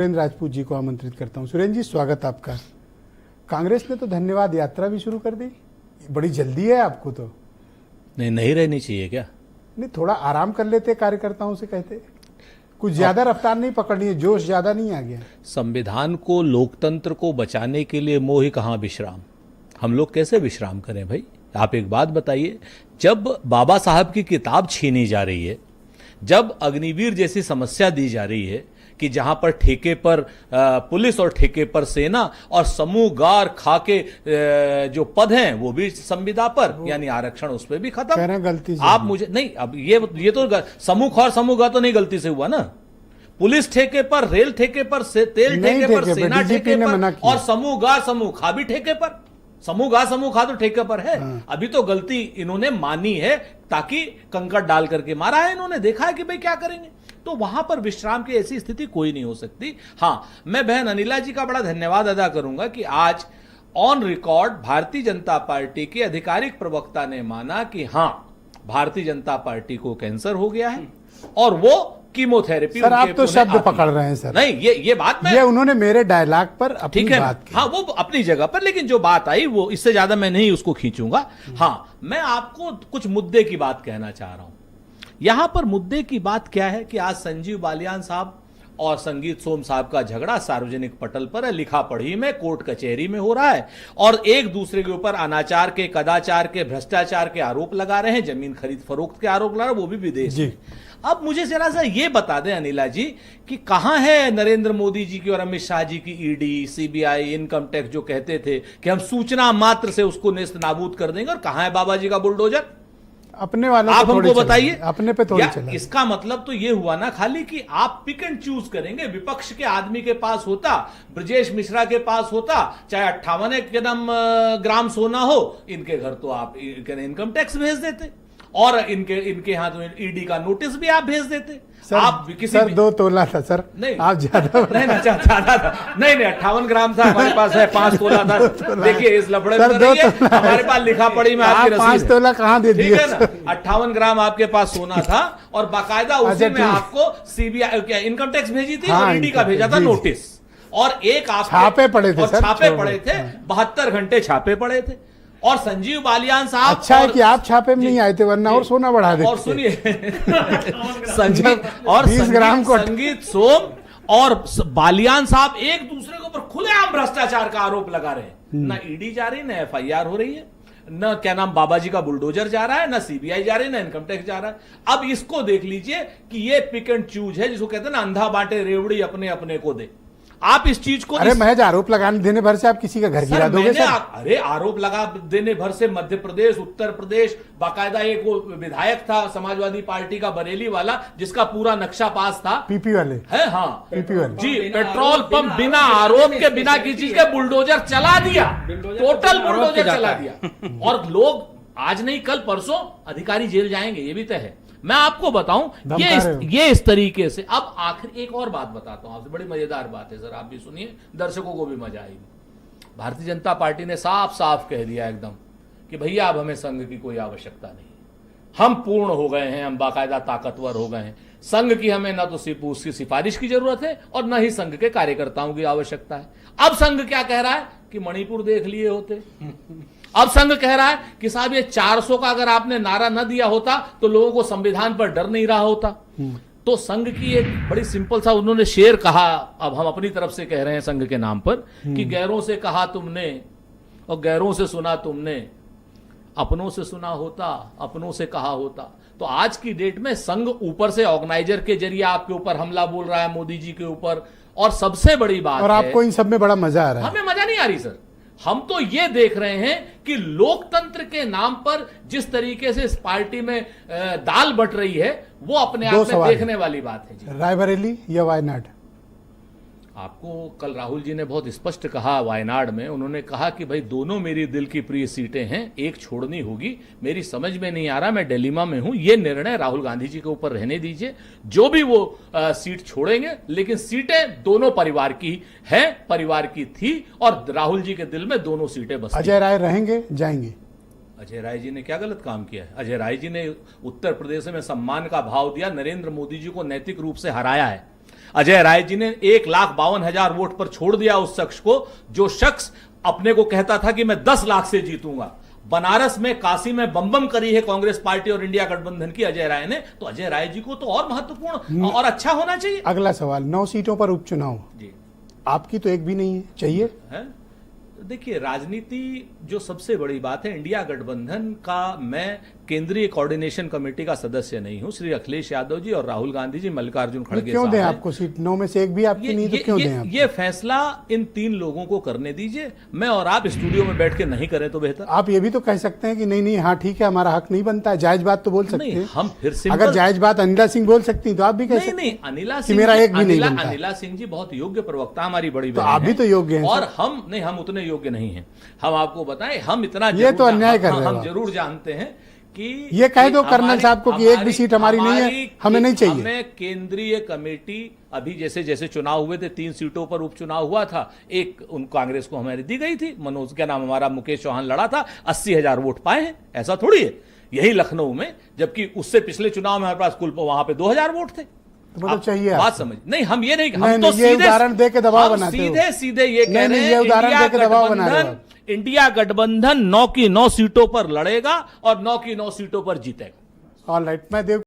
सुरेंद्र राजपूत जी को आमंत्रित करता हूं। सुरेंद्र जी, स्वागत आपका। कांग्रेस ने तो धन्यवाद यात्रा भी शुरू कर दी, बड़ी जल्दी है आपको तो। नहीं रहनी चाहिए क्या? नहीं, थोड़ा आराम कर लेते, कार्यकर्ताओं से कहते, कुछ ज्यादा रफ्तार नहीं पकड़नी है, जोश ज्यादा नहीं आ गया। संविधान को, लोकतंत्र को बचाने के लिए मोह ही कहाँ विश्राम। हम लोग कैसे विश्राम करें भाई? आप एक बात बताइए, जब बाबा साहब की किताब छीनी जा रही है, जब अग्निवीर जैसी समस्या दी जा रही है कि जहां पर ठेके पर पुलिस और ठेके पर सेना और समूह गार खाके जो पद हैं वो भी संविदा पर, यानी आरक्षण उस पर भी खत्म। गलती से आप मुझे नहीं, अब ये तो समूह और समूह गा तो नहीं गलती से हुआ ना। पुलिस ठेके पर, रेल ठेके पर, तेल ठेके पर, सेना ठेके पर और समूह गा समूह खा भी ठेके पर। समूह गा समूह खा तो ठेके पर है। अभी तो गलती इन्होंने मानी है, ताकि कंकड़ डाल करके मारा है इन्होंने, देखा है कि भाई क्या करेंगे। तो वहां पर विश्राम की ऐसी स्थिति कोई नहीं हो सकती। हां, मैं बहन अनिला जी का बड़ा धन्यवाद अदा करूंगा कि आज on record Bharatiya Janata party के आधिकारिक प्रवक्ता ने माना कि हां, भारतीय जनता पार्टी को कैंसर हो गया है और वो कीमोथेरेपी। सर, आप तो शब्द पकड़ रहे हैं सर। नहीं, ये बात मैं, ये उन्होंने मेरे डायलॉग पर अपनी बात की। हाँ, वो अपनी जगह पर, लेकिन जो बात आई वो इससे ज्यादा मैं नहीं उसको खींचूंगा। हाँ, मैं आपको कुछ मुद्दे की बात कहना चाह रहा हूं। यहां पर मुद्दे की बात क्या है कि आज संजीव बालियान साहब और संगीत सोम साहब का झगड़ा सार्वजनिक पटल पर है, लिखा पढ़ी में, कोर्ट कचहरी में हो रहा है और एक दूसरे के ऊपर अनाचार के, कदाचार के, भ्रष्टाचार के आरोप लगा रहे हैं, जमीन खरीद फरोख्त के आरोप लगा रहे हैं, वो भी विदेश में। अब मुझे जरा सा ये बता दें अनिला जी कि कहां है नरेंद्र मोदी जी की और अमित शाह जी की ईडी, सीबीआई, इनकम टैक्स, जो कहते थे कि हम सूचना मात्र से उसको नेस्त नाबूद कर देंगे, और कहां है बाबा जी का बुलडोजर? अपने वालों आप हमको बताइए, अपने पे थोड़ी चला। इसका मतलब तो ये हुआ ना खाली कि आप पिक एंड चूज करेंगे। विपक्ष के आदमी के पास होता, ब्रजेश मिश्रा के पास होता, चाहे 58 ग्राम सोना हो, इनके घर तो आप इनकम टैक्स भेज देते और इनके यहां तो ईडी का नोटिस भी आप भेज देते। सर, आप किसी सर 2 तोला था सर, नहीं आप ज्यादा नहीं ना, ज्यादा था नहीं 58 ग्राम था हमारे पास, है 5 तोला था। देखिए इस लफड़े में हमारे पास लिखा पढ़ी में आपकी रसीद 5 तोला कहां दे दिए? 58 ग्राम आपके पास सोना था और बाकायदा उसी में आपको सीबीआई क्या इनकम टैक्स भेजी थी और ईडी का भेजा था नोटिस, और एक आप छापे पड़े थे, 72 घंटे छापे पड़े थे। और संजीव बालियान साहब, अच्छा है कि आप छापे में नहीं आए थे, वरना और सोना बढ़ा देते। और सुनिए संगीत सोम और बालियान साहब एक दूसरे के ऊपर खुलेआम भ्रष्टाचार का आरोप लगा रहे हैं। ना ईडी जा रही, ना एफआईआर हो रही है, न क्या नाम बाबा जी का बुलडोजर जा रहा है, ना सीबीआई जा रही है, ना इनकम टैक्स जा रहा है। अब इसको देख लीजिए कि ये पिक एंड चूज है, जिसको कहते हैं ना अंधा बांटे रेवड़ी अपने अपने को दे। आप इस चीज को, अरे महज आरोप लगाने देने भर से आप किसी का घर गिरा दोगे सर? अरे आरोप लगा देने भर से मध्य प्रदेश, उत्तर प्रदेश, बाकायदा एक वो विधायक था समाजवादी पार्टी का बरेली वाला, जिसका पूरा नक्शा पास था, पीपी वाले है। हाँ, पीपी वाले जी, पेट्रोल पंप बिना आरोप के, बिना किसी के बुलडोजर चला दिया, टोटल बुलडोजर चला दिया। और लोग आज नहीं कल परसों अधिकारी जेल जाएंगे, ये भी तय है। मैं आपको बताऊं ये इस तरीके से। अब आखिर एक और बात बताता हूं आपसे, बड़ी मजेदार बात है सर, आप भी सुनिए, दर्शकों को भी मजा आएगी। भारतीय जनता पार्टी ने साफ साफ कह दिया एकदम कि भैया अब हमें संघ की कोई आवश्यकता नहीं, हम पूर्ण हो गए हैं, हम बाकायदा ताकतवर हो गए हैं। संघ की हमें ना तो उसकी सिफारिश की जरूरत है और न ही संघ के कार्यकर्ताओं की आवश्यकता है। अब संघ क्या कह रहा है कि मणिपुर देख लिए होते। अब संघ कह रहा है कि साहब ये 400 का अगर आपने नारा न दिया होता तो लोगों को संविधान पर डर नहीं रहा होता। तो संघ की एक बड़ी सिंपल सा उन्होंने शेर कहा, अब हम अपनी तरफ से कह रहे हैं संघ के नाम पर, कि गैरों से कहा तुमने और गैरों से सुना तुमने, अपनों से सुना होता, अपनों से कहा होता। तो आज की डेट में संघ ऊपर से ऑर्गेनाइजर के जरिए आपके ऊपर हमला बोल रहा है, मोदी जी के ऊपर। और सबसे बड़ी बात, और आपको इन सब में बड़ा मजा आ रहा है? हमें मजा नहीं आ रही सर, हम तो ये देख रहे हैं कि लोकतंत्र के नाम पर जिस तरीके से इस पार्टी में दाल बट रही है, वो अपने आप में देखने वाली बात है जी। रायबरेली या वायनाड? आपको कल राहुल जी ने बहुत स्पष्ट कहा वायनाड में, उन्होंने कहा कि भाई दोनों मेरी दिल की प्रिय सीटें हैं, एक छोड़नी होगी, मेरी समझ में नहीं आ रहा, मैं डिलेमा में हूं, ये निर्णय राहुल गांधी जी के ऊपर रहने दीजिए, जो भी वो सीट छोड़ेंगे, लेकिन सीटें दोनों परिवार की हैं, परिवार की थी और राहुल जी के दिल में दोनों सीटें बस। अजय राय रहेंगे, जाएंगे? अजय राय जी ने क्या गलत काम किया है? अजय राय जी ने उत्तर प्रदेश में सम्मान का भाव दिया, नरेंद्र मोदी जी को नैतिक रूप से हराया है। अजय राय जी ने 1,52,000 वोट पर छोड़ दिया उस शख्स को जो शख्स अपने को कहता था कि मैं 10 लाख से जीतूंगा। बनारस में, काशी में बम करी है कांग्रेस पार्टी और इंडिया गठबंधन की अजय राय ने, तो अजय राय जी को तो और महत्वपूर्ण और अच्छा होना चाहिए। अगला सवाल, 9 सीटों पर उपचुनाव जी, आपकी तो एक भी नहीं है, चाहिए है? देखिए, राजनीति जो सबसे बड़ी बात है, इंडिया गठबंधन का मैं केंद्रीय कोऑर्डिनेशन कमेटी का सदस्य नहीं हूं। श्री अखिलेश यादव जी और राहुल गांधी जी, मल्लिकार्जुन खड़गे क्यों साहब दें हैं। आपको सीट? 9 में से एक भी आपकी नहीं तो क्यों दें आप? ये फैसला इन 3 लोगों को करने दीजिए। मैं और आप स्टूडियो में बैठ के नहीं करें तो बेहतर। आप ये भी तो कह सकते हैं कि नहीं नहीं, हाँ ठीक है, हमारा हक नहीं बनता है, जायज बात तो बोल सकते नहीं, हैं। हम फिर से अगर जायज बात अनिला सिंह बोल सकती तो आप भी कह नहीं सकते नहीं, हैं अनिला कि सिंह मेरा जी- एक भी नहीं अनिला बनता। अनिला सिंह जी बहुत योग्य प्रवक्ता हमारी बड़ी तो बहन आप भी हैं। तो योग्य हैं, और सर। हम नहीं, हम उतने योग्य नहीं हैं। हम आपको बताएं, हम इतना ये जरूर तो अन्याय कर रहे हो हम आप। जरूर जानते हैं कि ये कह दो कर्नल हमारी- साहब को कि एक भी सीट हमारी नहीं है, हमें नहीं चाहिए। हमें केंद्रीय कमेटी, अभी जैसे जैसे चुनाव हुए थे 3 सीटों पर उपचुनाव हुआ था, एक उन कांग्रेस को हमारी दी गई थी, मनोज क्या नाम, हमारा मुकेश चौहान लड़ा था, 80,000 वोट पाए हैं। ऐसा थोड़ी है, यही लखनऊ में, जबकि उससे पिछले चुनाव में हमारे पास कुल वहां पे 2,000 वोट थे। तो मतलब चाहिए बात आपको। समझ नहीं, हम ये नहीं, नहीं, हम तो नहीं, ये उदाहरण दे के दबाव हम बनाते हो। सीधे सीधे ये कह नहीं, रहे नहीं, हैं, ये उदाहरण दे के दबाव बना रहे हो आप। इंडिया गठबंधन 9 की 9 सीटों पर लड़ेगा और 9 की 9 सीटों पर जीतेगा। ऑल राइट, मैं देव